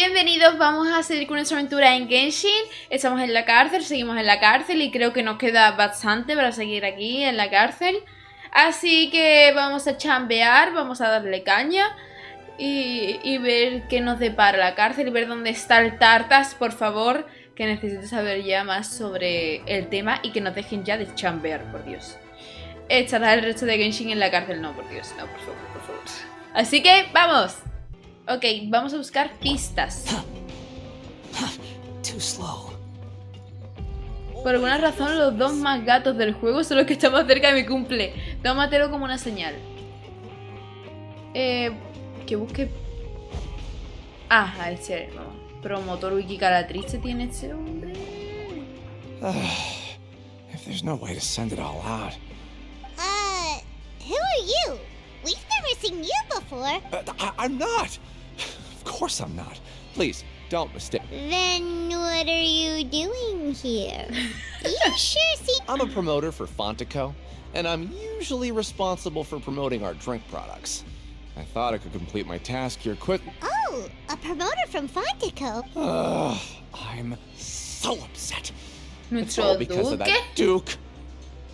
bienvenidos, vamos a seguir con nuestra aventura en Genshin. Estamos en la cárcel, seguimos en la cárcel y creo que nos queda bastante para seguir aquí en la cárcel. Así que vamos a chambear, vamos a darle caña y ver qué nos depara la cárcel y ver dónde está el Tartas, por favor, que necesito saber ya más sobre el tema y que nos dejen ya de chambear, por Dios. Estará el resto de Genshin en la cárcel, no, por Dios, no, por favor, por favor. Así que, ¡vamos! Ok, vamos a buscar pistas. Por alguna razón los dos más gatos del juego son los que están más cerca de mi cumple. Tómatelo como una señal. Que busque... Ah, a ese no. Promotor wiki cara triste tiene ese hombre. If there's no way to send it all out. Who are you? We've never seen you before. I'm not. Of course I'm not. Please, don't mistake. Then what are you doing here? You sure seem... I'm a promoter for Fontico, and I'm usually responsible for promoting our drink products. I thought I could complete my task here quickly. Oh, a promoter from Fontico. I'm so upset. It's Nuestro all because of that duque. Duke.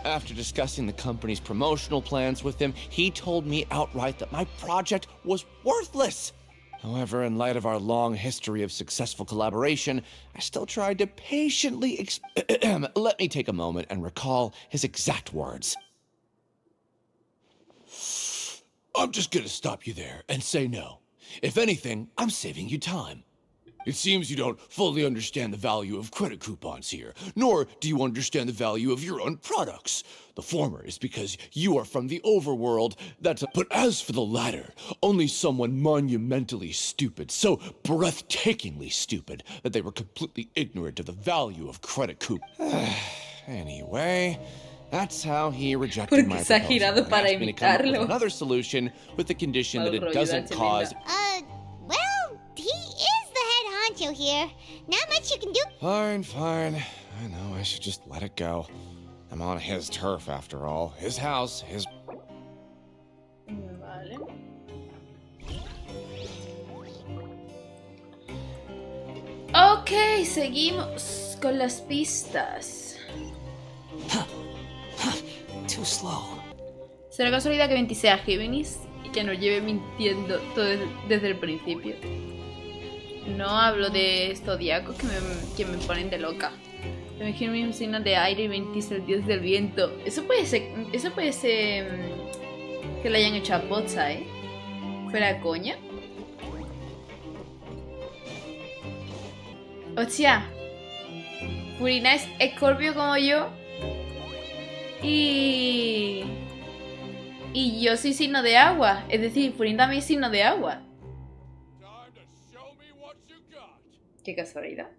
After discussing the company's promotional plans with him, he told me outright that my project was worthless. However, in light of our long history of successful collaboration, I still tried to patiently let me take a moment and recall his exact words. I'm just gonna stop you there and say no. If anything, I'm saving you time. It seems you don't fully understand the value of credit coupons here, nor do you understand the value of your own products. The former is because you are from the overworld, but as for the latter, only someone monumentally stupid, so breathtakingly stupid, that they were completely ignorant of the value of credit coupons. Anyway, that's how he rejected my proposal and asked me to come up with another solution with the condition that it doesn't cause... Well, he is the head honcho here. Not much you can do. Fine. I know, I should just let it go. I'm on his turf after all. His house, his... Vale. Ok, seguimos con las pistas. Too slow. ¿Será casualidad que 20 sea Géminis y que nos lleve mintiendo todo desde el principio? No hablo de zodiacos que me ponen de loca. Me imagino un signo de aire y 20 es el dios del viento. Eso puede ser que le hayan hecho a posta, ¿eh? ¿Fuera coña? Hostia, Furina es escorpio como yo. Y yo soy signo de agua. Es decir, Furina también es signo de agua. Qué casualidad.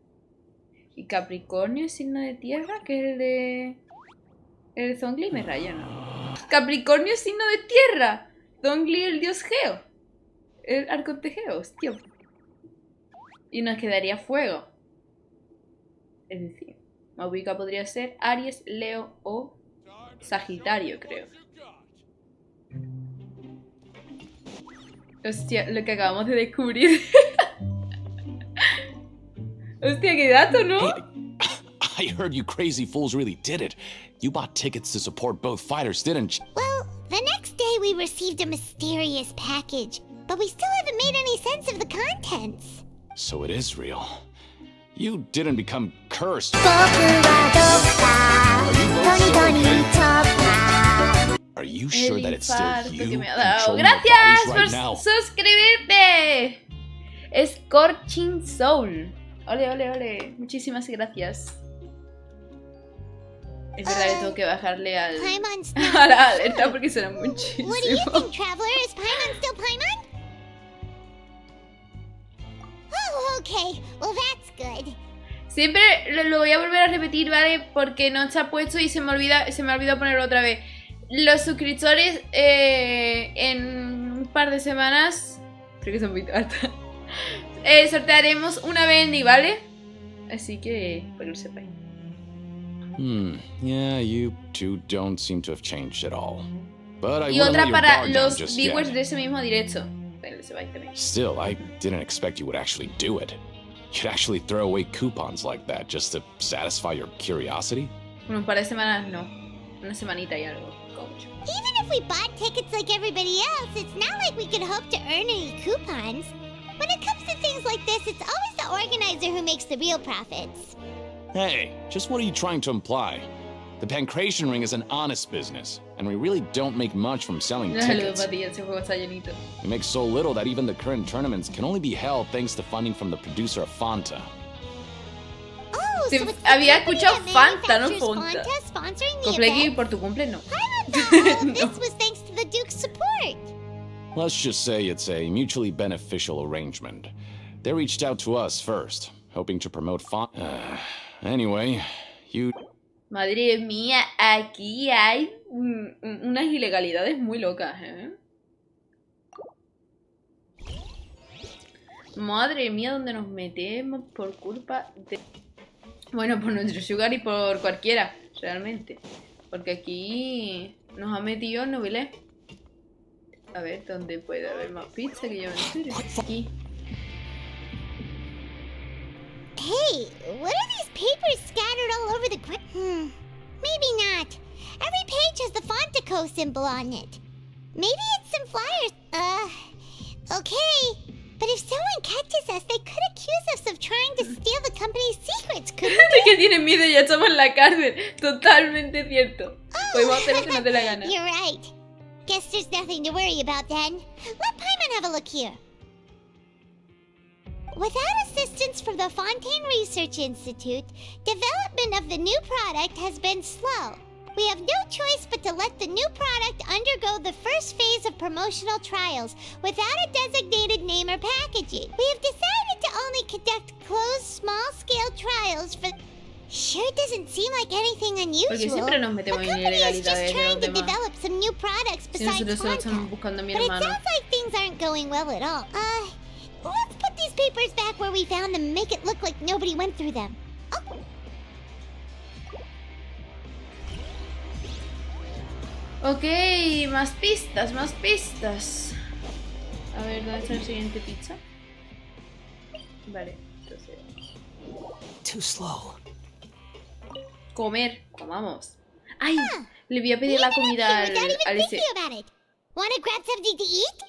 Y Capricornio es signo de tierra, que es el de... El Zongli me raya, ¿no? Capricornio es signo de tierra. Zongli el dios Geo. El arconte Geo, hostia. Y nos quedaría fuego. Es decir, Maubika podría ser Aries, Leo o Sagitario, creo. Hostia, lo que acabamos de descubrir. Hostia, qué dato, ¿no? Hey, I heard you crazy fools really did it. You bought tickets to support both fighters, didn't you? Well, the next day we received a mysterious package, but we still haven't made any sense of the contents. So it is real. You didn't become cursed. Are you sure that it's still you? Gracias por suscribirte. Scorching Soul. Ole. Muchísimas gracias. Es verdad que tengo que bajarle a la alerta porque suena muchísimo. What do you think, Traveler? Is Paimon still Paimon? Oh, okay. Well, that's good. Siempre lo voy a volver a repetir, ¿vale? Porque no está puesto y se me ha olvidado ponerlo otra vez. Los suscriptores en un par de semanas, creo que son muy altas, sortearemos una bendy, ¿vale? Así que, para que lo sepáis. Yeah, you two don't seem to have changed at all. But I Y otra para los viewers de ese mismo directo. Él se va a ir también. Still, I didn't expect you would actually do it. You'd actually throw away coupons like that just to satisfy your curiosity? Bueno, un par de semanas no. Una semanita y algo. Coach. Even if we bought tickets like everybody else, it's not like we could hope to earn any coupons. When it comes to things like this, it's always the organizer who makes the real profits. Hey, just what are you trying to imply? The Pancration Ring is an honest business, and we really don't make much from selling No saludo tickets. para ti, ese juego está llenito. We make so little that even the current tournaments can only be held thanks to funding from the producer of Fanta. Oh, Sí, so it's the había company escuchado that Fanta, no manufactures Fonta. Fanta sponsoring the Cumple aquí event? por tu cumple, no. I thought all of this was thanks to the Duke's support. Let's just say it's a mutually beneficial arrangement. They reached out to us first, hoping to promote Fanta. Anyway, you... Madre mía, aquí hay unas ilegalidades muy locas, ¿eh? Madre mía, ¿dónde nos metemos por culpa de... Bueno, por nuestro sugar y por cualquiera, realmente. Porque aquí nos ha metido en novelé. A ver, ¿dónde puede haber más pizza que yo me entere? Aquí. Hey, what are these papers scattered all over the ground? Maybe not. Every page has the Fontaco symbol on it. Maybe it's some flyers. Okay. But if someone catches us, they could accuse us of trying to steal the company's secrets, couldn't De que tienen miedo y ya estamos en la cárcel. Totalmente cierto. Podemos hacer lo que nos dé la gana. You're right. Guess there's nothing to worry about then. Let Paimon have a look here. Without assistance from the Fontaine Research Institute, development of the new product has been slow. We have no choice but to let the new product undergo the first phase of promotional trials without a designated name or packaging. We have decided to only conduct closed, small-scale trials for... Sure doesn't seem like anything Porque unusual. siempre nos metemos The en company is just ilegalidades de trying los to demás. develop some new products Si besides nosotros solo Fanta. estamos buscando a mi But it hermano. sounds like things aren't going well at all. Let's put these papers back where we found them and make it look like nobody went through them. Oh. Ok, más pistas, más pistas. A ver, ¿dónde está el siguiente pizza? Vale, entonces... Too slow. Comer, comamos. ¡Ay! Le voy a pedir la comida al, Without even al ese. thinking about it. Wanna grab something to eat?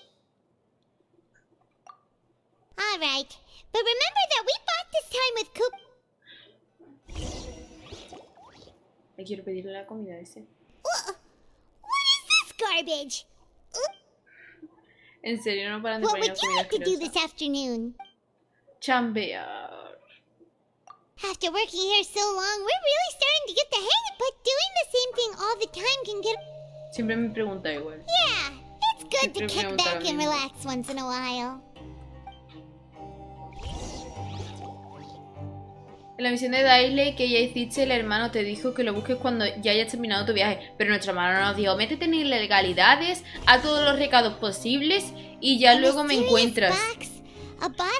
Alright. But remember that we bought this time with Le quiero pedirle la comida a ese. What is this garbage? En serio, no paran de What poner would you comida like to do asquerosa. this afternoon? Chambear. After working here so long, we're really starting to get the hang of it, but doing the same thing all the time can get... Siempre me pregunta igual. Yeah, it's good to Siempre kick pregunta lo back and mismo. relax once in a while. En la misión de Dailey, que ella dice, el hermano te dijo que lo busques cuando ya hayas terminado tu viaje. Pero nuestra hermana nos dijo, métete en ilegalidades, a todos los recados posibles y ya luego me encuentras.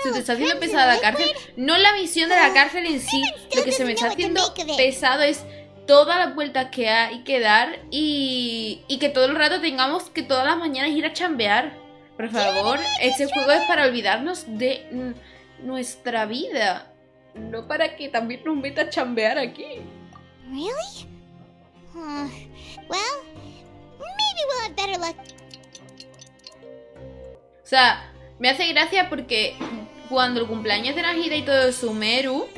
Se te está haciendo pesada la cárcel. No la misión de la cárcel en sí. Lo que se me está haciendo pesado es todas las vueltas que hay que dar y que todo el rato tengamos que todas las mañanas ir a chambear. Por favor, este juego es para olvidarnos de nuestra vida. No para que también nos meta a chambear aquí. Really? Well, maybe we'll have better luck. O sea, me hace gracia porque cuando el cumpleaños de Nahida y todo de Sumeru,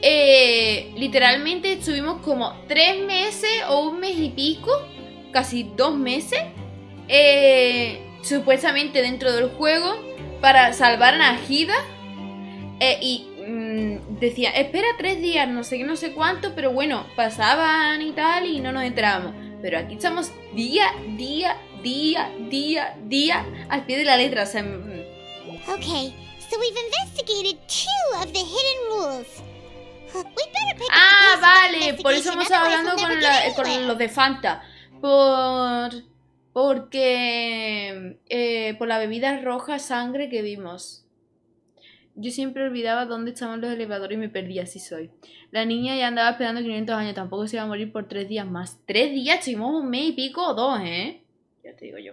literalmente estuvimos como 3 meses o un mes y pico, casi 2 meses, supuestamente dentro del juego para salvar a Nahida. Y decía, espera 3 días, no sé qué, no sé cuánto, pero bueno, pasaban y tal y no nos enterábamos. Pero aquí estamos día al pie de la letra, o sea... Okay, so we've investigated 2 of the hidden rules. We'd better pick up the Ah, pace of vale, por eso investigation, hemos estado otherwise hablando we'll con, never get con anywhere. los de Fanta. Porque por la bebida roja sangre que vimos. Yo siempre olvidaba dónde estaban los elevadores y me perdía, así soy. La niña ya andaba esperando 500 años, tampoco se iba a morir por 3 días más. 3 días, estuvimos un mes y pico o 2, ¿eh? Ya te digo yo.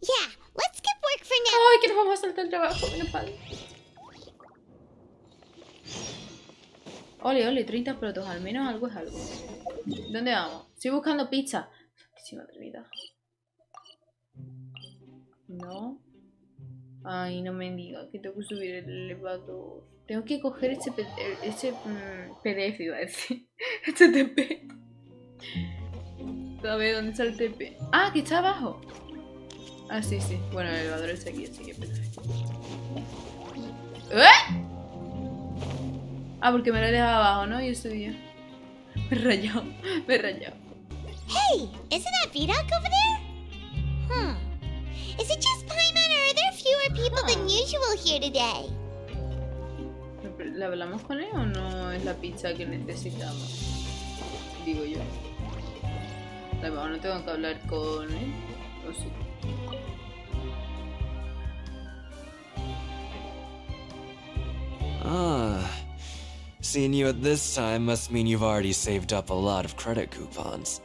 Yeah, let's skip work work for now. Ay, que nos vamos a saltar el trabajo, menos mal. Ole, ole, 30 protos, al menos algo es algo. ¿Dónde vamos? Estoy buscando pizza. Santísima Trinidad. No. Ay, no me digas que tengo que subir el elevador. Tengo que coger ese PDF, iba a decir. Este TP. A ver, ¿dónde está el TP? Ah, que está abajo. Ah, sí, sí. Bueno, el elevador está aquí, así que perfecto. ¿Eh? Ah, porque me lo he dejado abajo, ¿no? Y ese día. Me he rayado, me he rayado. Hey, isn't that Vidoc over there? Huh. Is it just Paimon or are there fewer people than usual here today? ¿Le hablamos con él o no es la pizza que necesitamos? Digo yo. No tengo que hablar con él. ¿O sí? Ah. Seeing you at this time must mean you've already saved up a lot of credit coupons.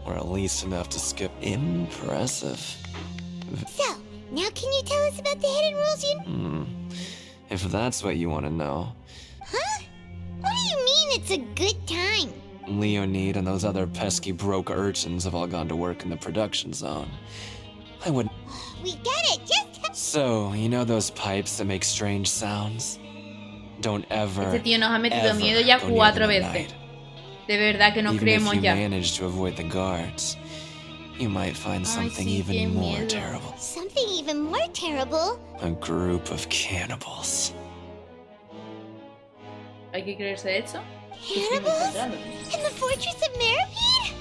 Or at least enough to skip. Impressive. So, now can you tell us about the hidden rules you... If that's what you want to know. Huh? What do you mean it's a good time? Leonid and those other pesky broke urchins have all gone to work in the production zone. I wouldn't... We get it, just... So, you know those pipes that make strange sounds? Don't ever, Este tío nos ha metido ever miedo ya go near 4 them at veces. night. De verdad que no Even creemos if you ya. manage to avoid the guards, you might find something sí, qué even more miedo. terrible. Something even more terrible. A group of cannibals. ¿Hay que creerse eso? Cannibals? In the fortress of Meripede?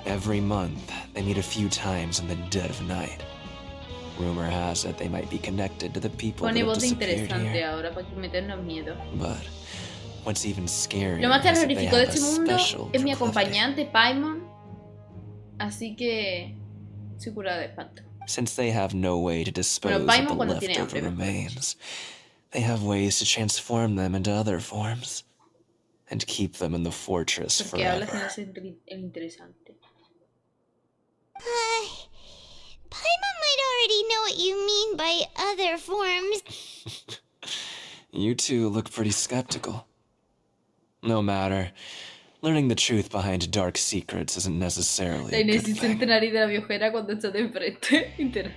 Every month, they meet a few times in the dead of night. Rumor has it they might be connected to the people that Pone have voz de disappeared interesante here. ahora para meternos miedo. But what's even scarier Lo más is that they terrorífico de have a este mundo special es mi proclivity. acompañante, Paimon. Así que... Estoy curada de espanto. Since they have no way to dispose Bueno, of Paimon the cuando tiene leftover hambre, mejor remains, they have ways to transform them into other forms and keep them in the fortress Porque hablas forever. en el interesante. Paimon might already know what you mean by other forms. You two look pretty skeptical. No matter. Learning the truth behind dark secrets isn't necessarily La a good Inés y thing. Centenario de la viojera cuando está de enfrente.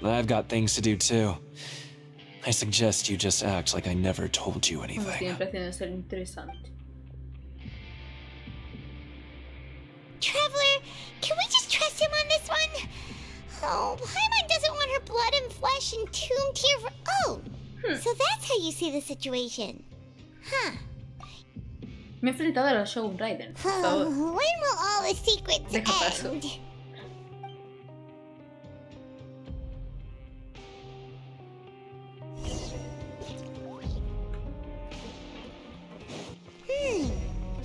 I've got things to do too. I suggest you just act like I never told you Como anything. siempre haciendo ser interesante. Traveler, can we just trust him on this one? Oh, Paimon doesn't want her blood and flesh entombed here for... Oh, so that's how you see the situation. Huh. Me he enfrentado a los Shogun Raiden. Por Oh, favor. when will all the secrets Deja paso. end?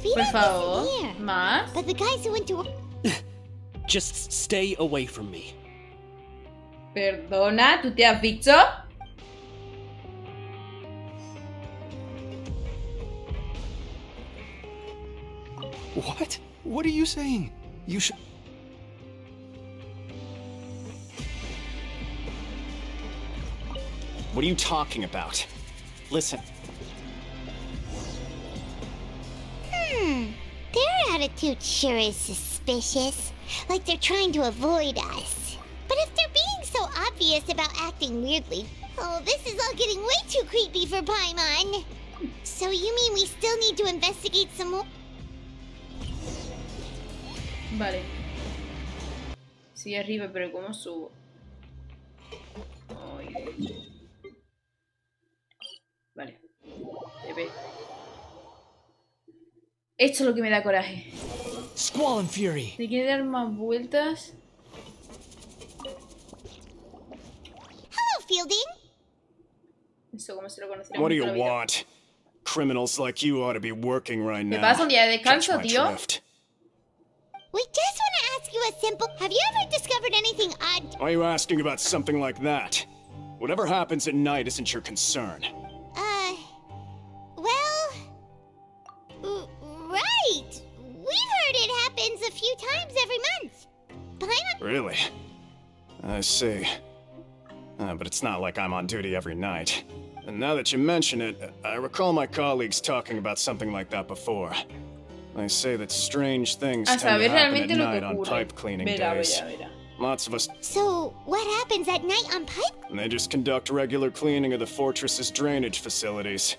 Por Vidoc favor. isn't here. Más. But the guys who went to... Just stay away from me. Perdona, ¿tú te has visto? What? What are you saying? You should... What are you talking about? Listen, Their attitude sure is suspicious. Like they're trying to avoid us. But if they're being so obvious about acting weirdly... Oh, this is all getting way too creepy for Paimon. So you mean we still need to investigate some more? Vale. Sí, arriba, pero ¿cómo subo? Ay. Vale. Bebé. Esto es lo que me da coraje. Squall and Fury. ¿Te quiere dar más vueltas? Hello, Fielding. Eso como se lo conociera What do mucho you la vida. want? Criminals like you ought to be working right ¿Qué now. pasa? Un día de Catch descanso, my tío. drift. We just want to ask you a simple... Have you ever discovered anything odd? Why are you asking about something like that? Whatever happens at night isn't your concern. Well... Right. We've heard it happens a few times every month. Paimon... Really? I see. But it's not like I'm on duty every night. And now that you mention it, I recall my colleagues talking about something like that before. They say that strange things A tend to saber happen at realmente lo night que on ocurre. pipe cleaning Verá, days. verá, verá. Lots of us, So, what happens at night on pipe? and they just conduct regular cleaning of the fortress's drainage facilities.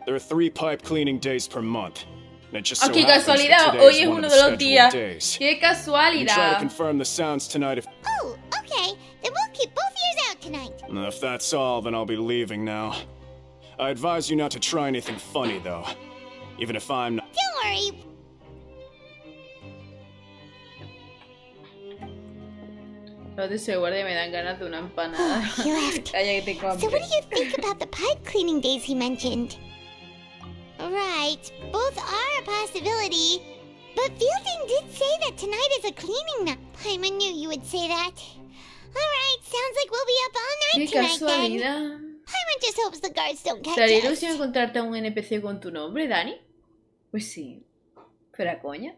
There are 3 pipe cleaning days per month. And it just so Oh, qué happens that casualidad. today Hoy is es one uno of de the los scheduled días. days. Qué You try to casualidad. confirm the sounds tonight if... Oh, okay. Then we'll keep both ears out tonight. If that's all, then I'll be leaving now. I advise you not to try anything funny, though. Even if I'm not... Don't worry. Los de ese guardia me dan ganas de una empanada. He left. Calla que tengo So what hambre. do you think about the pipe cleaning days he mentioned? Right, both are a possibility. But Fielding did say that tonight is a cleaning night. I knew you would say that. Alright, sounds like we'll be up all Qué night tonight then. casualidad. Paimon just hopes the guards don't ¿Te catch haría us. ilusión encontrarte a un NPC con tu nombre, Dani? Pues sí. ¿Fuera coña?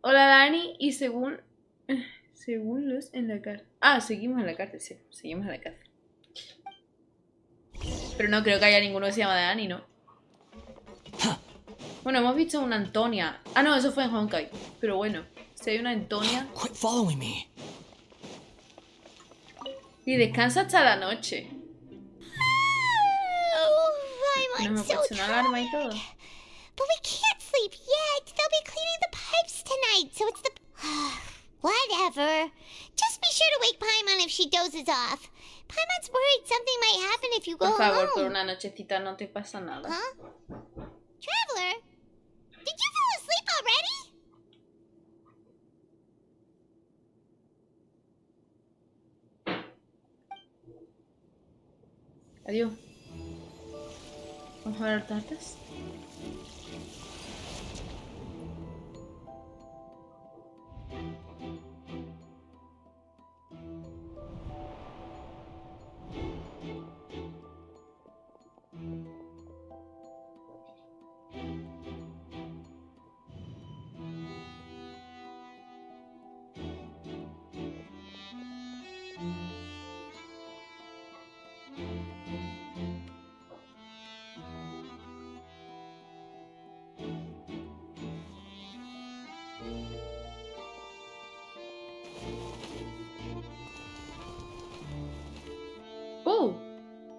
Hola, Dani. Y según los en la cárcel. Ah, seguimos en la cárcel, sí. Seguimos en la cárcel. Pero no creo que haya ninguno que se llama Dani, ¿no? Bueno, hemos visto una Antonia. Ah, no, eso fue en Honkai. Pero bueno, si hay una Antonia. Quit following me. Y descansa hasta la noche. Oh, No Paimon's me he so puesto una alarma y tired. todo. But we can't sleep yet. They'll be cleaning the pipes tonight, so it's the... Whatever. Just be sure to wake Paimon if she dozes off. Paimon's worried something might happen if you go Por favor, por alone. una nochecita no te pasa nada. Huh? Traveler? Did you fall asleep already? Adiós. Vamos a ver tartas.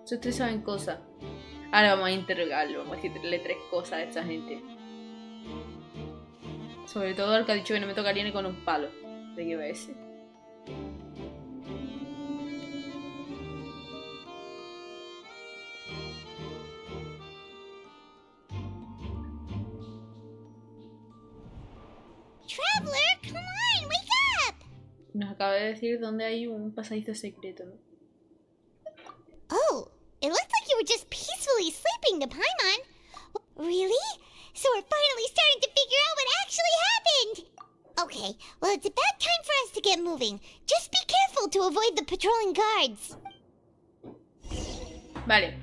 Si ustedes saben cosas. Ahora vamos a interrogarlo, vamos a decirle 3 cosas a esta gente. Sobre todo al que ha dicho que no me tocaría ni con un palo. ¿De qué va ese? Traveler, come on, wake up! Nos acaba de decir dónde hay un pasadizo secreto, ¿no? Oh, it looked like you were just peacefully sleeping to Paimon. Really? So we're finally starting to figure out what actually happened! Okay, well it's about time for us to get moving. Just be careful to avoid the patrolling guards. Vale.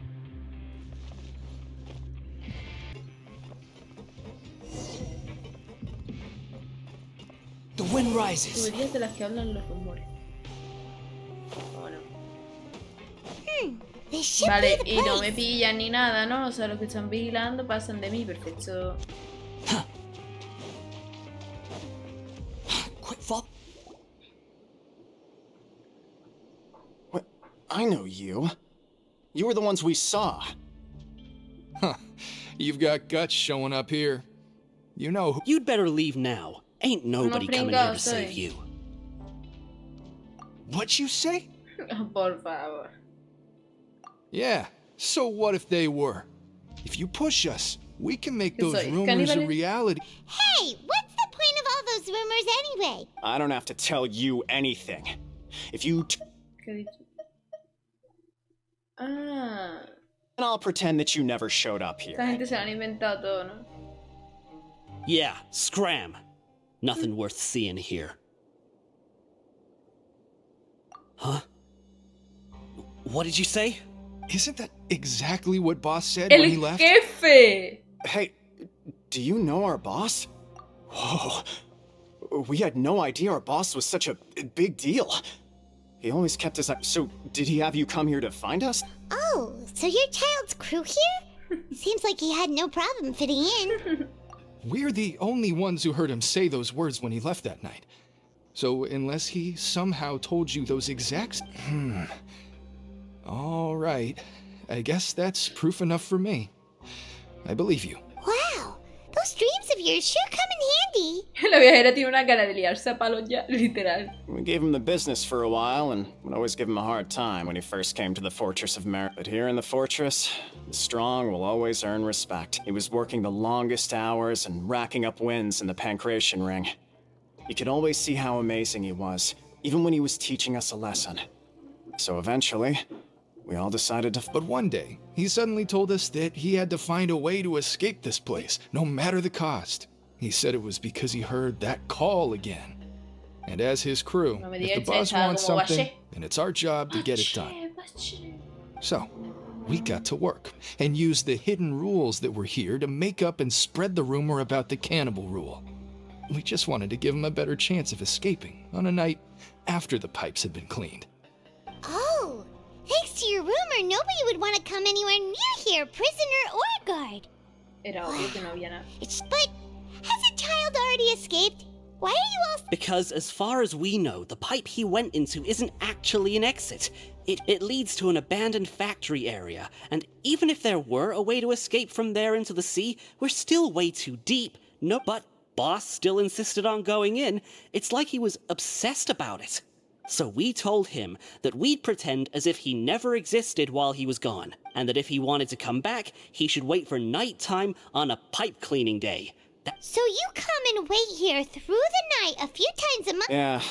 The wind rises. Tuberías de las que hablan los rumores. Bueno. This should Vale, be the y no me place. pillan ni nada, ¿no? O sea, los que están vigilando pasan de mí, perfecto. Quit fall. What? I know you. You were the ones we saw. Huh. You've got guts showing up here. You know who... You'd better leave now. Ain't nobody coming here to save you. What'd you say? Por favor. Yeah, so what if they were? If you push us, we can make those Soy rumors a caníbales. reality. Hey, what's the point of all those rumors anyway? I don't have to tell you anything. If you ¿Qué he dicho? Ah, and I'll pretend that you never showed up esta here. gente se lo han inventado todo, ¿no? Yeah, scram. Nothing worth seeing here. Huh? What did you say? Isn't that exactly what boss said when he ¡El left? jefe! Hey, do you know our boss? Whoa. We had no idea our boss was such a big deal. He always kept his eye. So, did he have you come here to find us? Oh, so your child's crew here? Seems like he had no problem fitting in. We're the only ones who heard him say those words when he left that night. So unless he somehow told you those exact... All right. I guess that's proof enough for me. I believe you. Wow, those dreams of yours sure come in handy. La viajera tiene una cara de liarse a palos ya, literal. We gave him the business for a while and would always give him a hard time when he first came to the Fortress of Merit. But here in the fortress, the strong will always earn respect. He was working the longest hours and racking up wins in the Pancration Ring. You could always see how amazing he was, even when he was teaching us a lesson. So eventually, we all decided to... But one day, he suddenly told us that he had to find a way to escape this place, no matter the cost. He said it was because he heard that call again. And as his crew, if the boss wants something, then it's our job to get it done. So, we got to work, and used the hidden rules that were here to make up and spread the rumor about the cannibal rule. We just wanted to give him a better chance of escaping on a night after the pipes had been cleaned. Oh, thanks to your rumor, nobody would want to come anywhere near here, prisoner or guard. Era obvio que no había nada. But has a child already escaped? Why are you all... Because as far as we know, the pipe he went into isn't actually an exit. It leads to an abandoned factory area, and even if there were a way to escape from there into the sea, we're still way too deep. No, but boss still insisted on going in. It's like he was obsessed about it. So we told him that we'd pretend as if he never existed while he was gone, and that if he wanted to come back, he should wait for nighttime on a pipe cleaning day. So you come and wait here through the night a few times a month? Yeah,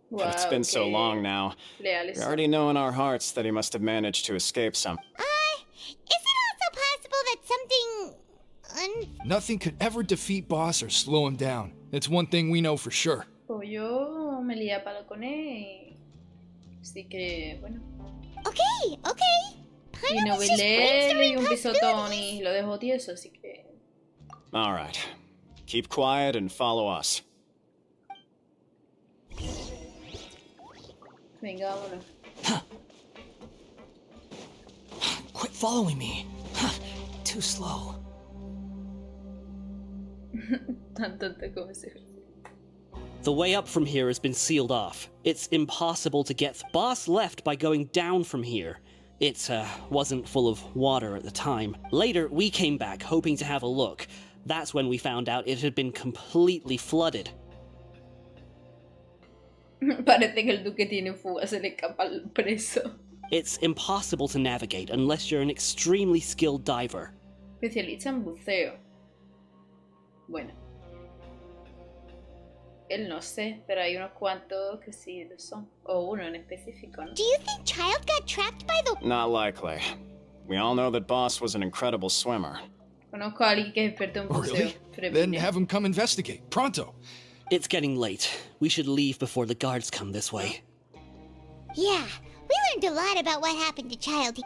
but it's been so long now. We already know in our hearts that he must have managed to escape some. Is it also possible that something... Nothing could ever defeat boss or slow him down. It's one thing we know for sure. Pues yo me lié a palo con él. Así que, bueno. Okay. Y no bailé, le di un pisotón y lo dejó tieso, así que... All right. Keep quiet and follow us. Venga, vámonos. Quit following me. Too slow. Tan tonto como se ve. The way up from here has been sealed off. It's impossible to get. Boss left by going down from here. It wasn't full of water at the time. Later, we came back hoping to have a look. That's when we found out it had been completely flooded. Parece que el duque tiene fuga, se le escapa al preso. It's impossible to navigate unless you're an extremely skilled diver. Especialista en buceo. Bueno. Él no sé, pero hay unos cuantos que sí lo son. O uno en específico, ¿no? Do you think Child got trapped by the... Not likely. We all know that Boss was an incredible swimmer. Conozco a alguien que es experto en buceo. Really? Then have him come investigate. Pronto. It's getting late. We should leave before the guards come this way. Yeah, we learned a lot about what happened to Child.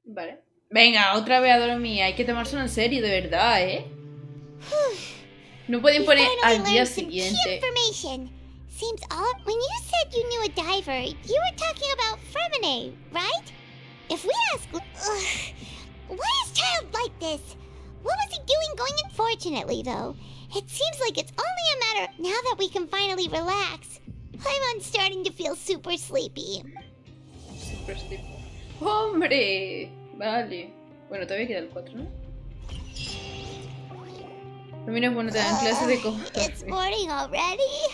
Vale. Venga, otra vez a dormir. Hay que tomárselo en serio, de verdad, ¿eh? No pueden poner al día siguiente. Seems odd. When you said you knew a diver, you were talking about Fremine, right? If we ask... why is Child like this? What was he doing going in? Fortunately, though, it seems like it's only a matter... Now that we can finally relax, I'm starting to feel super sleepy. Super sleepy. ¡Hombre! Vale. Bueno, todavía queda el 4, ¿no? También es bueno te dan clases de cómo... It's morning already?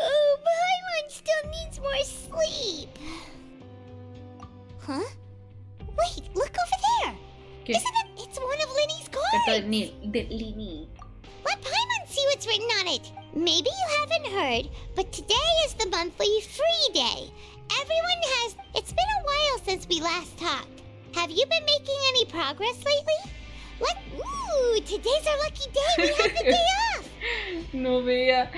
Oh, Paimon still needs more sleep. Huh? Wait, look over there. ¿Qué? Isn't it? It's one of Linny's cards. De Linny. Let Paimon see what's written on it. Maybe you haven't heard, but today is the monthly free day. Everyone has... It's been a while since we last talked. Have you been making any progress lately? Ooh, today's our lucky day. We have the day off. No vea.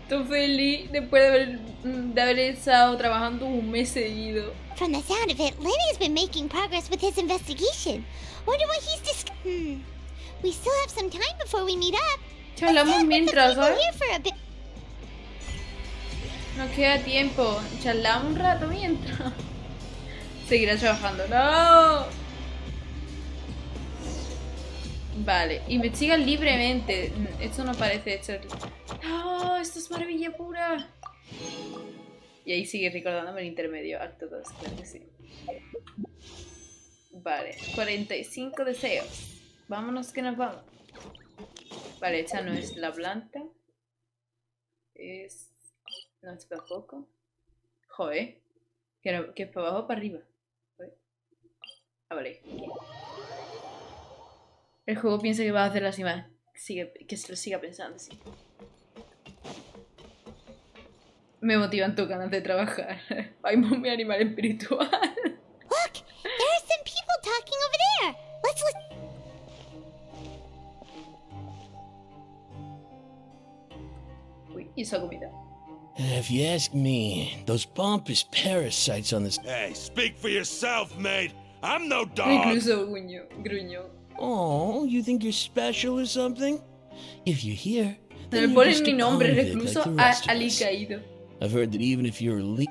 Estoy feliz después de haber estado trabajando un mes seguido. From the sound of it, Lenny's been making progress with his investigation. Wonder what he's We still have some time before we meet up. Charlamos mientras, ¿sabes? Here for a bit. Nos queda tiempo. Charlamos un rato mientras. Seguirá trabajando. ¡No! Vale, investiga libremente. Esto no parece ser... ¡Oh! Esto es maravilla pura. Y ahí sigue recordándome el intermedio. Acto 2, claro que sí. Vale, 45 deseos. Vámonos que nos vamos. Vale, esta no es la planta. Es... No, es tampoco. Joder. Que es para abajo o para arriba. Joder. Ah, vale. El juego piensa que va a hacer las imágenes. Que se lo siga pensando, sí. Me motivan tu ganas de trabajar. Ay, mi animal espiritual. Look, there are some people talking over there. Let's listen. Uy, y esa comida. If you ask me, those pompous parasites on this... Hey, speak for yourself, mate. I'm no dog. Incluso gruñó. Oh, you think you're special or something? If you're here, No then me you're ponen just mi a nombre, convict recluso like the rest of us. alicaído. I've heard that even if you're a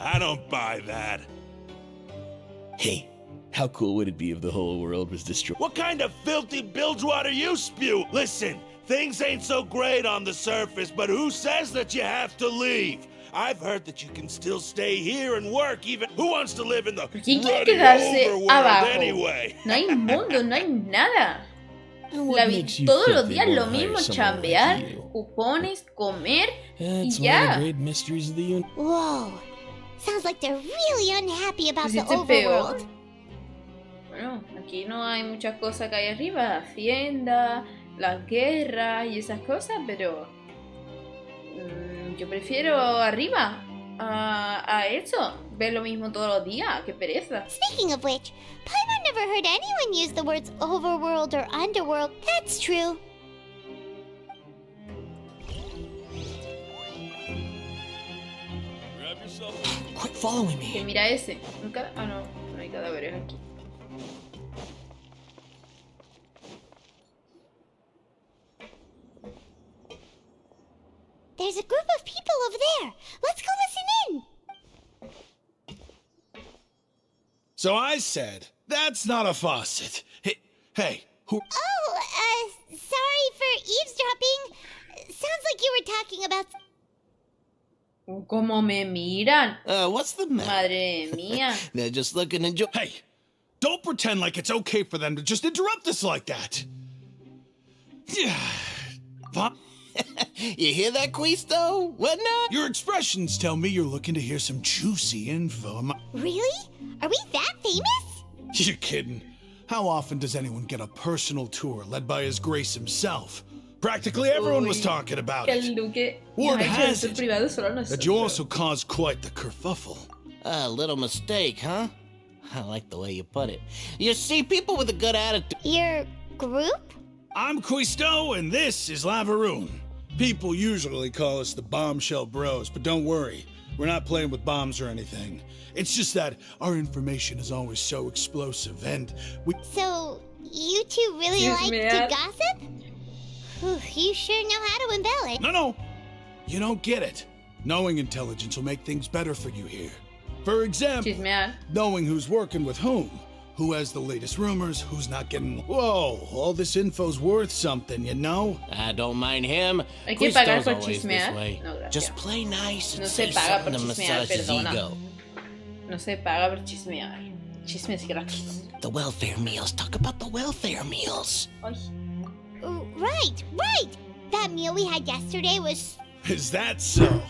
I don't buy that. Hey, how cool would it be if the whole world was destroyed? What kind of filthy bilgewater you spew? Listen, things ain't so great on the surface, but who says that you have to leave? I've heard that you can still stay here and work even... Who wants to live in the ¿Quién quiere ruddy quedarse overworld abajo? anyway? No hay mundo, no hay nada. And what makes you Todos think los they días won't lo hire mismo, someone like chambear, you? cupones, comer y That's one of the ya. great mysteries of the universe. Whoa. Sounds like they're really unhappy about Pues the este peor. overworld. Bueno, aquí no hay muchas cosas que hay arriba. Hacienda, las guerras y esas cosas, pero... yo prefiero arriba a eso. Ver lo mismo todos los días. Qué pereza. Speaking of which, Paimon never heard anyone use the words overworld or underworld. That's true. Quit following Que me. mira ese. Ah, no. No hay cadáveres aquí. There's a group of people over there. Let's go listen in. So I said, that's not a faucet. Hey, who... Oh, sorry for eavesdropping. Sounds like you were talking about... ¿Cómo me miran? What's the matter? Madre mía. They're just looking and enjoy. Hey, don't pretend like it's okay for them to just interrupt us like that. Huh? You hear that, Quisto? What now? Your expressions tell me you're looking to hear some juicy info. Really? Are we that famous? You're kidding. How often does anyone get a personal tour led by His Grace himself? Practically everyone was talking about Que el it. Duque Word nos ha hecho has el it privado solo a that you nosotros. also caused quite the kerfuffle. A little mistake, huh? I like the way you put it. You see, people with a good attitude... Your group? I'm Quisto, and this is Lavaroon. People usually call us the Bombshell Bros, but don't worry. We're not playing with bombs or anything. It's just that our information is always so explosive, and we... So, you two really Excuse like me, to Ed? gossip? Whew, you sure know how to embellish. No. You don't get it. Knowing intelligence will make things better for you here. For example, Chismear. knowing who's working with whom, who has the latest rumors, who's not getting... Whoa, all this info's worth something, you know? I don't mind him. Hay que pagar Quisto's por always chismear. this way. No, gracias. Just play nice and No say se paga something por to chismear, massage his perdona. ego. No se paga por chismear. Chisme es gratis. The welfare meals. Talk about the welfare meals. Ay. Right. That meal we had yesterday was... Is that so?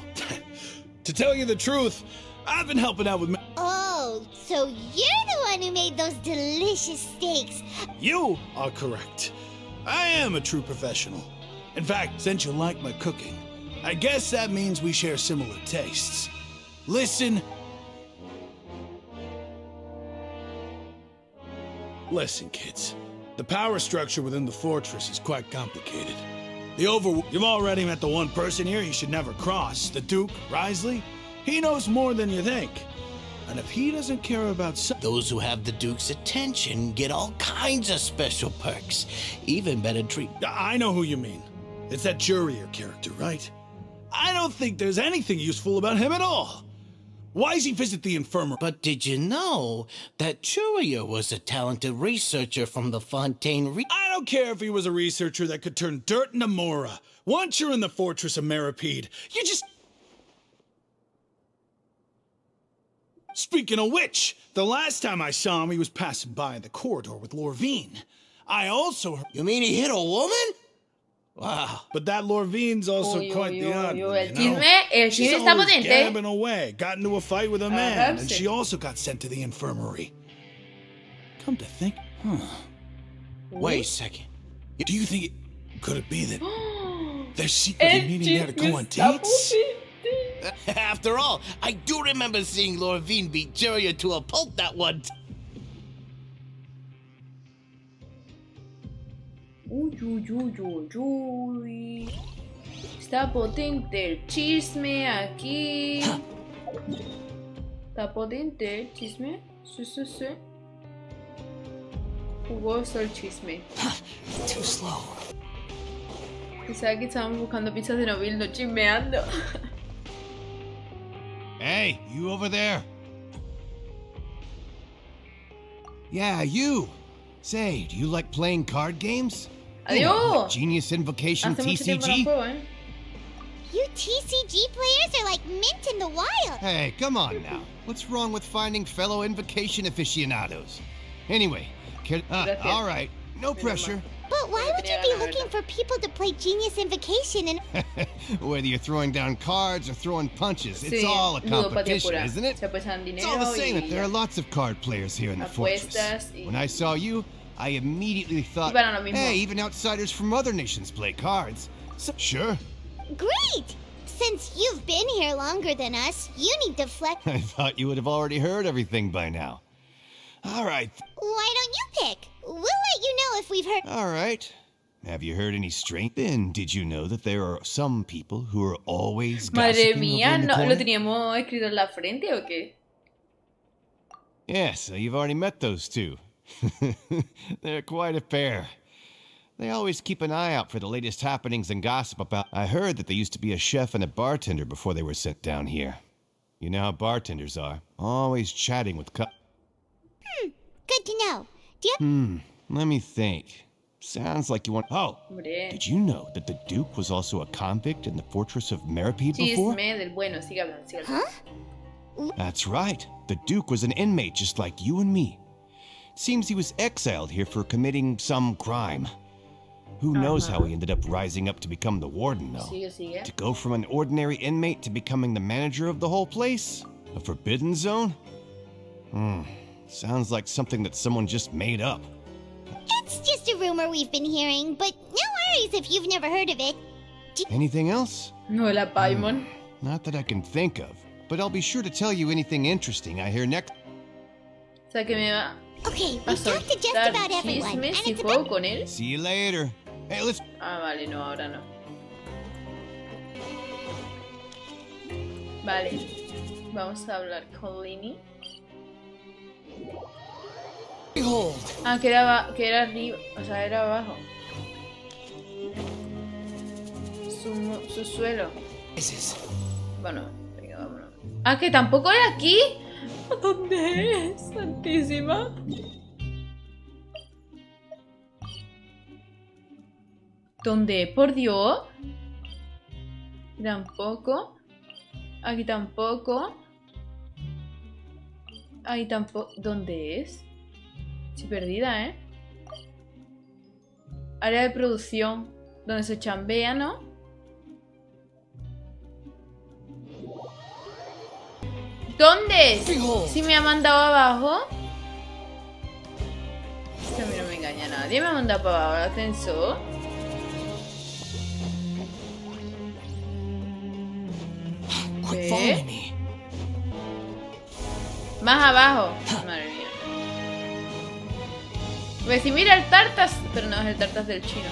To tell you the truth, I've been helping out with... Oh, so you're the one who made those delicious steaks. You are correct. I am a true professional. In fact, since you like my cooking, I guess that means we share similar tastes. Listen, kids. The power structure within the fortress is quite complicated. You've already met the one person here you should never cross, the Duke, Risley. He knows more than you think. And if he doesn't care about Those who have the Duke's attention get all kinds of special perks. Even better treat. I know who you mean. It's that Jurier character, right? I don't think there's anything useful about him at all. Why does he visit the infirmary? But did you know that Churia was a talented researcher from the Fontaine I don't care if he was a researcher that could turn dirt into Mora. Once you're in the fortress of Meripede, you just... Speaking of which, the last time I saw him, he was passing by in the corridor with Lorvine. I also heard... You mean he hit a woman? Wow. But that Lorvine's also quite the odd one, El you know? She's chisme está always potente. gabbing away, got into a fight with a man, and sí. she also got sent to the infirmary. Come to think, Wait a second. do you think could it be that they're secretly meeting there to go on dates? After all, I do remember seeing Lorvine beat Churia to a pulp that one time. Uy, uy, uy, uy, uy. Está potente el chisme aquí. Está potente el chisme. Sí, sí, sí. Jugoso el chisme. Too slow. Quizá que estamos buscando pizzas de novildo chismeando. Hey, you over there? Yeah, you. Say, do you like playing card games? You know, Adiós. like Genius Invocation Hace mucho tiempo no TCG? juego, ¿eh? You TCG players are like mint in the wild. Hey, come on now. What's wrong with finding fellow Invocation aficionados? Anyway, all right, no pressure. But why would you be looking for people to play Genius Invocation and... Whether you're throwing down cards or throwing punches, it's Sí, all a ludopatía competition, pura. isn't it? Se apuestan It's all the dinero same y that there are lots of card players here in the fortress. apuestas y... When I saw you, I immediately thought, para lo mismo. hey, even outsiders from other nations play cards. So, sure. Great! Since you've been here longer than us, you need to flex... I thought you would have already heard everything by now. All right. Why don't you pick? We'll let you know if we've heard... All right. Have you heard any strange? Then did you know that there are some people who are always Madre gossiping mía, over in the ¿no, corner? ¿lo teníamos escrito en la frente o qué? Yes, you've already met those two. They're quite a pair. They always keep an eye out for the latest happenings and gossip about... I heard that they used to be a chef and a bartender before they were sent down here. You know how bartenders are. Always chatting with Good to know. Do you... Let me think. Sounds like you want... Oh, Hombre. did you know that the Duke was also a convict in the fortress of Meripede before? Chisme del bueno, sigue hablando, sigue hablando. That's right. The Duke was an inmate just like you and me. Seems he was exiled here for committing some crime. Who knows how he ended up rising up to become the warden, though? Sigue, sigue. To go from an ordinary inmate to becoming the manager of the whole place? A forbidden zone? Sounds like something that someone just made up. It's just a rumor we've been hearing, but no worries if you've never heard of it. Anything else? No, la Paimon. Not that I can think of, but I'll be sure to tell you anything interesting I hear next. O sea que me va Okay, a we've talked to just soltar about everyone, chisme and si it's juego about... con él. See you later. Hey, let's... Ah, vale, no, ahora no. Vale, vamos a hablar con Lini. Behold! Ah, que era arriba, o sea, era abajo. Su suelo. This is... Bueno, venga, vámonos. Ah, que tampoco era aquí. ¿Dónde es? Santísima. ¿Dónde? Por Dios. Tampoco. Aquí tampoco. Ahí tampoco. ¿Dónde es? Estoy perdida, ¿eh? Área de producción. Donde se chambea, ¿no? ¿Dónde? Si me ha mandado abajo. Que a mí no me engaña nadie. Me ha mandado para abajo el ascensor. Quit following me. Más abajo. Madre mía. Voy a decir, mira el tartas. Pero no, es el tartas del chino.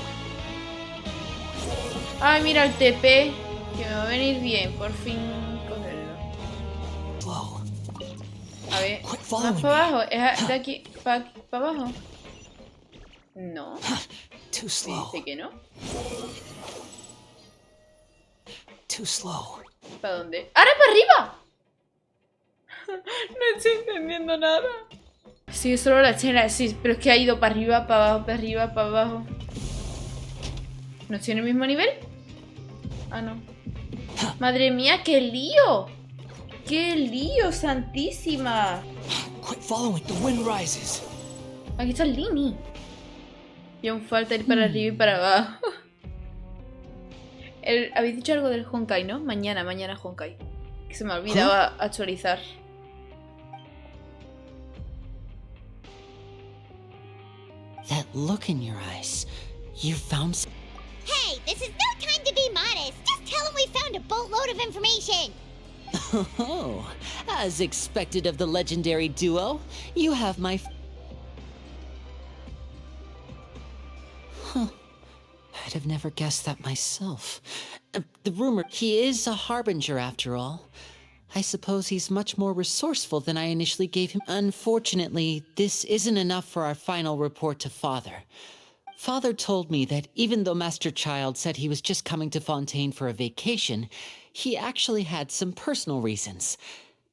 Ay, mira el TP. Que me va a venir bien. Por fin cogerlo. Slow. A ver. Quit Más following para me. abajo. ¿Es de aquí para abajo? No. Too Sí, slow. dice que no. Too too slow. ¿Para dónde? ¡Ahora para arriba! No estoy entendiendo nada. Sí, solo la chela, sí, pero es que ha ido para arriba, para abajo, para arriba, para abajo. ¿No estoy en el mismo nivel? Ah, no. Madre mía, qué lío. ¡Qué lío, santísima! Quit following, the wind rises. Aquí está el Lini. Y aún falta ir para arriba y para abajo. Habéis dicho algo del Honkai, ¿no? Mañana Honkai. Que se me olvidaba actualizar. That look in your eyes. You found some... Hey, this is no time to be modest. Just tell him we found a boatload of information. Oh, as expected of the legendary duo, you have my... Huh. I'd have never guessed that myself. The rumor, he is a harbinger after all. I suppose he's much more resourceful than I initially gave him. Unfortunately, this isn't enough for our final report to Father. Father told me that even though Master Child said he was just coming to Fontaine for a vacation, he actually had some personal reasons.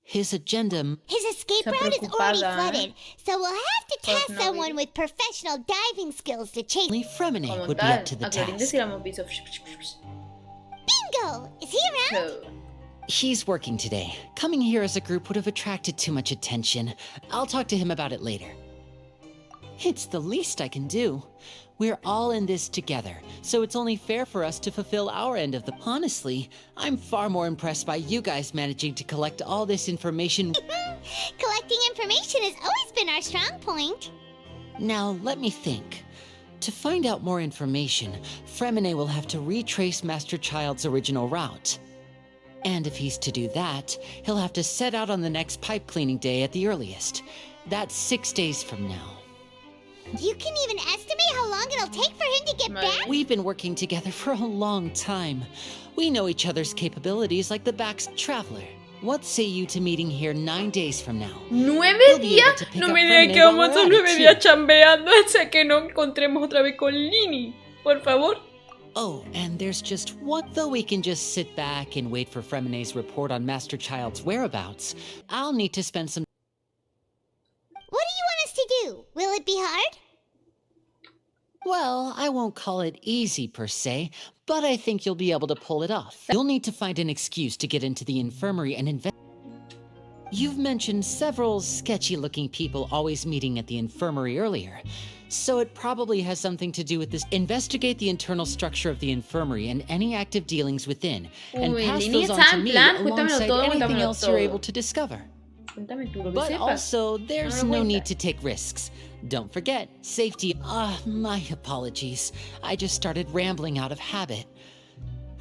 His agenda... His escape route is already flooded, so we'll have to task someone with professional diving skills to chase... Only Fremine would be up to the task. Bingo! Is he around? He's working today. Coming here as a group would have attracted too much attention. I'll talk to him about it later. It's the least I can do. We're all in this together, so it's only fair for us to fulfill our end of the... Honestly, I'm far more impressed by you guys managing to collect all this information. Collecting information has always been our strong point. Now, let me think. To find out more information, Fremine will have to retrace Master Child's original route. And if he's to do that, he'll have to set out on the next pipe cleaning day at the earliest. That's 6 days from now. You can even estimate how long it'll take for him to get back? We've been working together for a long time. We know each other's capabilities like the back's traveler. What say you to meeting here 9 days from now? 9 días? No me digas que vamos a estar 9 días chambeando hasta que no encontremos otra vez con Lini. Por favor. Oh, and there's just one. Though we can just sit back and wait for Fremine's report on Master Child's whereabouts, I'll need to spend some... What do you want us to do? Will it be hard? Well, I won't call it easy per se, but I think you'll be able to pull it off. You'll need to find an excuse to get into the infirmary and invest. You've mentioned several sketchy-looking people always meeting at the infirmary earlier, so it probably has something to do with this. Investigate the internal structure of the infirmary and any active dealings within, and pass those on to me alongside anything else you're able to discover. But also, there's no need to take risks. Don't forget, safety. My apologies. I just started rambling out of habit.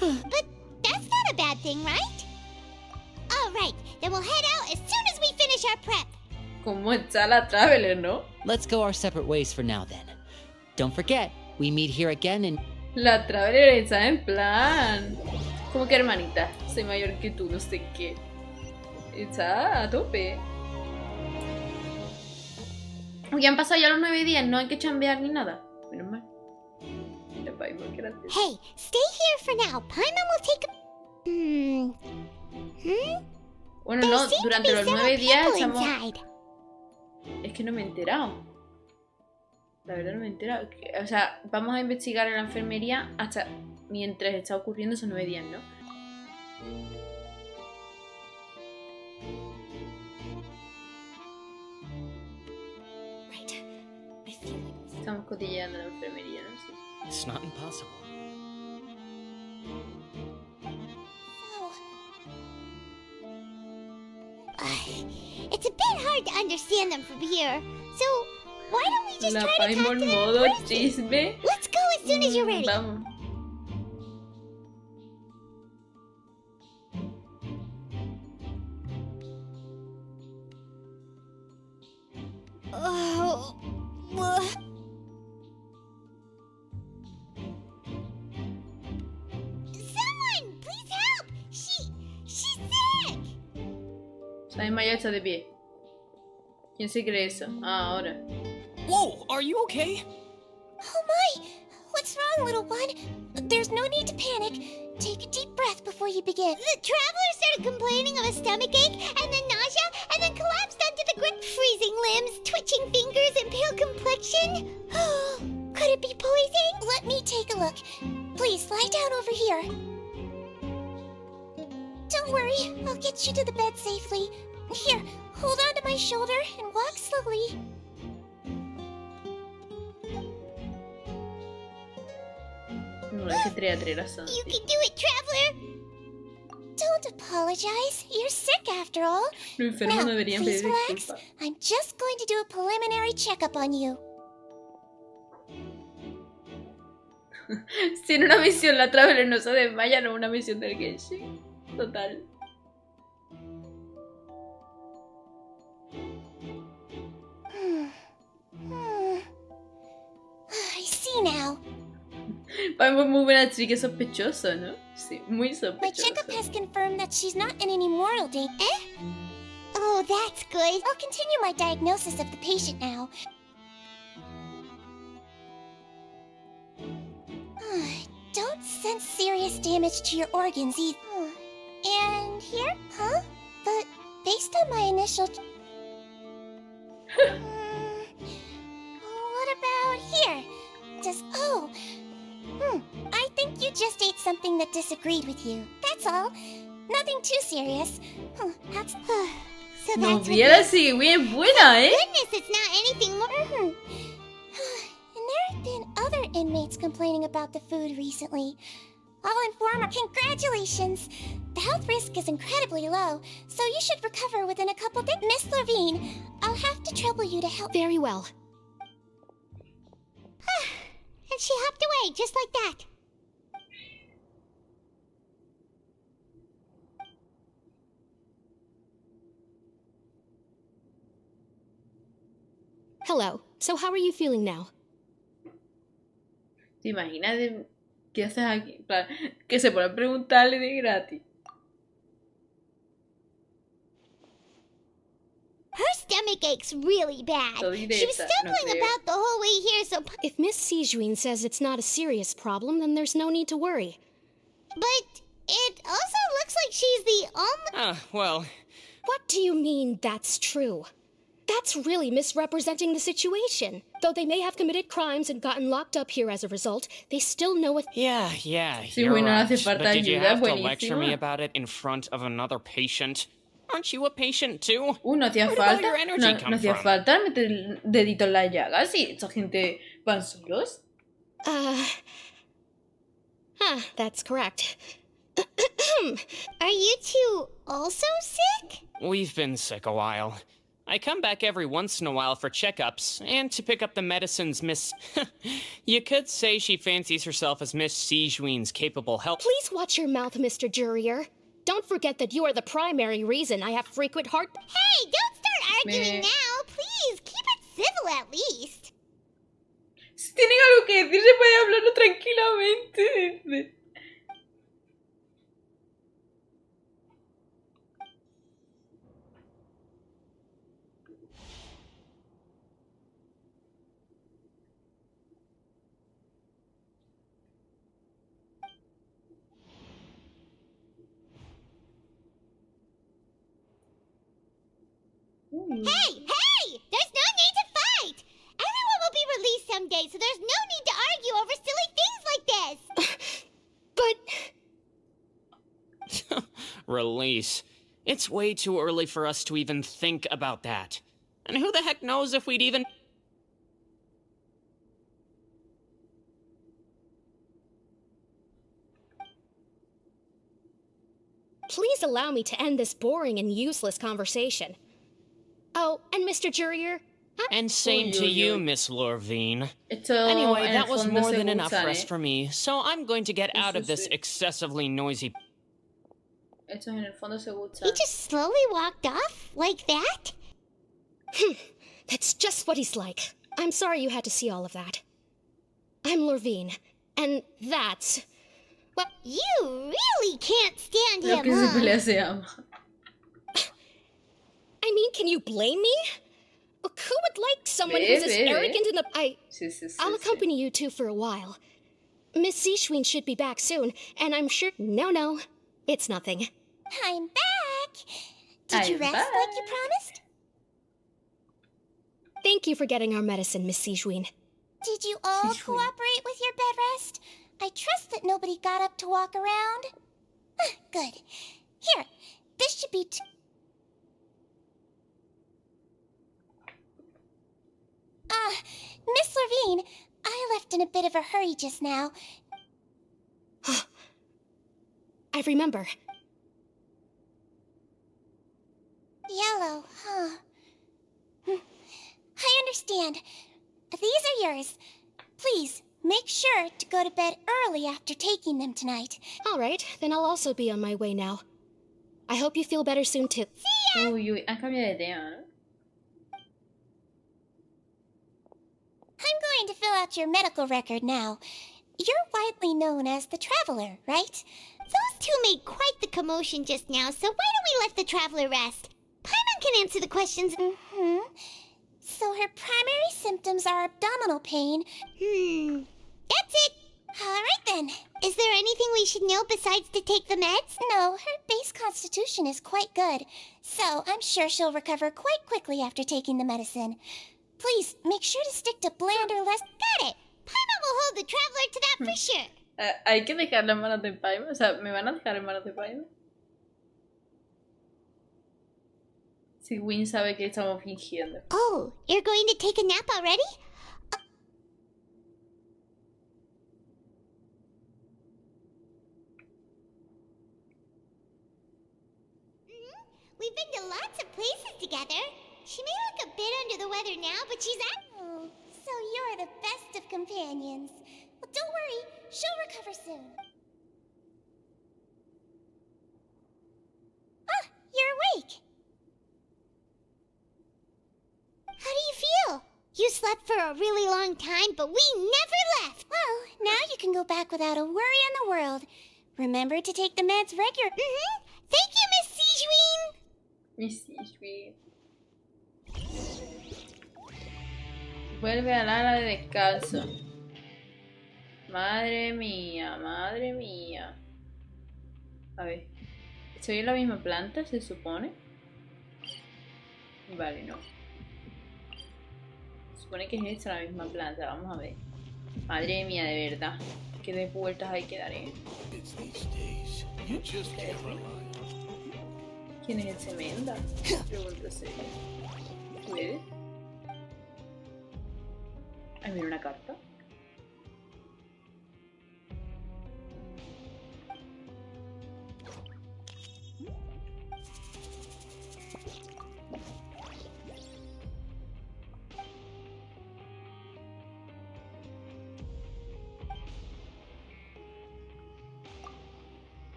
But that's not a bad thing, right? All right, then we'll head out as soon as we finish our prep. ¿Cómo está la Traveler, no? Let's go our separate ways for now, then. Don't forget, we meet here again in... La Traveler está en plan... Como que hermanita, soy mayor que tú, no sé qué. Está a tope. Uy, han pasado ya los 9 días, no hay que chambear ni nada. Menos mal. Mira, Paimon, gracias. Hey, stay here for now. Paimon will take a... Bueno, no, durante los 9 días estamos... Es que no me he enterado. La verdad no me he enterado. O sea, vamos a investigar en la enfermería hasta mientras está ocurriendo esos 9 días, ¿no? Estamos cotilleando en la enfermería, ¿no? Sí. It's not impossible. It's a bit hard to understand them from here. So, why don't we just try to talk to them modo in chisme. Let's go as soon as you're ready. Vamos. Someone, please help! She's sick! Sai Maya está de pie. ¿Quién se cree eso? Ah, ahora. Whoa, are you okay? Oh my! What's wrong, little one? There's no need to panic. Take a deep breath before you begin. The traveler started complaining of a stomachache, and then nausea, and then collapsed onto the ground. Freezing limbs, twitching fingers, and pale complexion. Could it be poison? Let me take a look. Please, lie down over here. Don't worry, I'll get you to the bed safely. Here, hold on to my shoulder and walk slowly. No, es que traer a Santi. You can do it, traveler! Don't apologize. You're sick after all. Los enfermos Now, no deberían please pedir relax. disculpas. I'm just going to do a preliminary checkup on you. Si en una misión la Traveler no se desmaya, no es una misión del Genshin. Total. I see now. Vamos muy buena chica, sospechoso, ¿no? Sí, muy My sospechoso. checkup has confirmed that she's not in any mortal danger. Eh? Oh, that's good. I'll continue my diagnosis of the patient now. Don't sense serious damage to your organs either. And here? Huh? But based on my initial... what about here? I think you just ate something that disagreed with you. That's all. Nothing too serious. That's... So No, that's Viera sigue bien buena, ¿eh? Goodness, it's not anything more. And there have been other inmates complaining about the food recently. I'll inform her. Congratulations! The health risk is incredibly low, so you should recover within a couple days. Miss Levine, I'll have to trouble you to help. Very well. And she hopped away, just like that. Hello. So how are you feeling now? ¿Te imaginas qué haces aquí? En plan, que se pone a preguntarle de gratis. Her stomach aches really bad. She was stumbling about the whole way here, so... If Miss Sijuin says it's not a serious problem, then there's no need to worry. But it also looks like she's the only... Well... What do you mean that's true? That's really misrepresenting the situation. Though they may have committed crimes and gotten locked up here as a result, they still know it. Yeah, Sí, you're bueno, right. hace falta But did you ayuda, have to lecture me buenísima. about it in front of another patient? Aren't you a patient too? No hacía Where did all falta. your energy No come hacía from? falta meter el dedito en la llaga. Sí, esta gente van solos. That's correct. Are you two also sick? We've been sick a while. I come back every once in a while for checkups, and to pick up the medicines Miss... You could say she fancies herself as Miss Sijuin's capable help. Please watch your mouth, Mr. Jurrier. Don't forget that you are the primary reason I have frequent heart... Hey, don't start arguing now, please. Keep it civil at least. Si tienen algo que decir, se puede hablarlo tranquilamente. Dice. Hey! There's no need to fight! Everyone will be released someday, so there's no need to argue over silly things like this! Release. It's way too early for us to even think about that. And who the heck knows if we'd even... Please allow me to end this boring and useless conversation. Oh, and Mr. Jurrier? And same to you, Miss Lorvine. Esto, Anyway, en that el was fondo more se than enough gustan, rest for me, so I'm going to get out of this excessively noisy... Estos en el fondo se gustan. He just slowly walked off? Like that? That's just what he's like. I'm sorry you had to see all of that. I'm Lorvine, and that's... Well, you really can't stand Lo him, que se huh? pelea se ama. I mean, can you blame me? Look, who would like someone who's as arrogant and... I'll accompany you two for a while. Miss Seashween should be back soon, and I'm sure... No, it's nothing. I'm back! Did you rest like you promised? Thank you for getting our medicine, Miss Seashween. Did you all cooperate with your bed rest? I trust that nobody got up to walk around. Good. Here, this should be... Miss Levine, I left in a bit of a hurry just now. I remember. Yellow, huh? I understand. These are yours. Please, make sure to go to bed early after taking them tonight. All right, then I'll also be on my way now. I hope you feel better soon too. See ya! Uy, han cambiado de tema, ¿no? I'm going to fill out your medical record now. You're widely known as the Traveler, right? Those two made quite the commotion just now, so why don't we let the Traveler rest? Paimon can answer the questions. So her primary symptoms are abdominal pain. That's it. All right then. Is there anything we should know besides to take the meds? No, her base constitution is quite good, so I'm sure she'll recover quite quickly after taking the medicine. Please, make sure to stick to bland or less... Got it! Paimon will hold the Traveler to that for sure. Hay que dejarla en manos de Paimon. O sea, ¿me van a dejar en manos de Paimon? Si Win sabe que estamos fingiendo. Oh, you're going to take a nap already? We've been to lots of places together. She may look a bit under the weather now, but she's at... Oh, so you're the best of companions. Well, don't worry, she'll recover soon. Ah, you're awake. How do you feel? You slept for a really long time, but we never left. Well, now you can go back without a worry in the world. Remember to take the meds regularly. Thank you, Miss Seashween. Miss Seashween. Vuelve al ala de descanso. Madre mía, madre mía. A ver. ¿Estoy en la misma planta, se supone? Vale, no. Se supone que es esta la misma planta, vamos a ver. Madre mía, de verdad. Qué de vueltas hay que dar, ¿eh? ¿Quién es el Semenda? Pregunto serio. ¿Puede? Ay, mira una carta.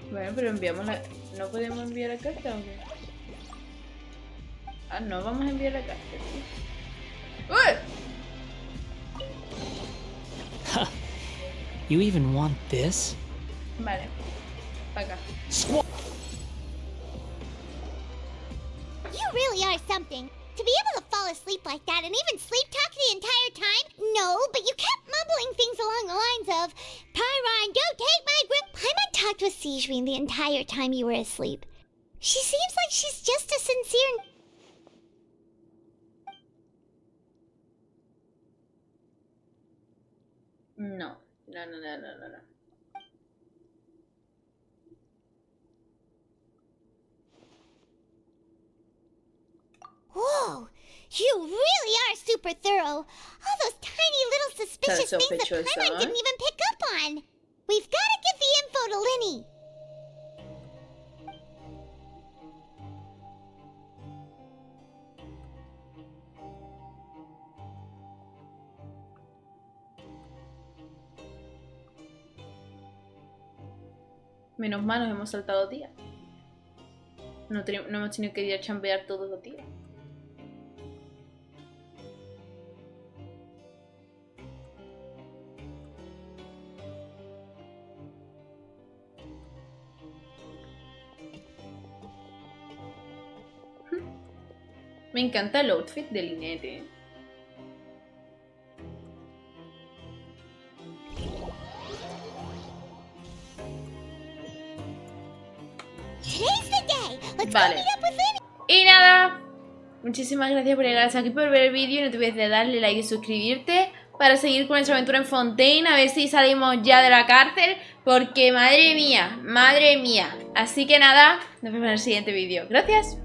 Bueno, pero enviamos la... ¿No podemos enviar la carta o qué? Ah, no, vamos a enviar la carta, tío. ¡Uy! Huh. You even want this? Vale. Pa' acá. You really are something. To be able to fall asleep like that and even sleep talk the entire time? No, but you kept mumbling things along the lines of, Pyron, don't take my grip. Paimon talked with Seashween the entire time you were asleep. She seems like she's just a sincere... No. No. Whoa, you really are super thorough. All those tiny little suspicious things that Paimon didn't even pick up on. We've got to give the info to Linny. Menos mal nos hemos saltado días. No hemos tenido que ir a chambear todos los días. Me encanta el outfit de Lynette. Vale. Y nada, muchísimas gracias por llegar hasta aquí, por ver el vídeo. Y no te olvides de darle like y suscribirte para seguir con nuestra aventura en Fontaine. A ver si salimos ya de la cárcel, porque madre mía, madre mía. Así que nada, nos vemos en el siguiente vídeo. Gracias.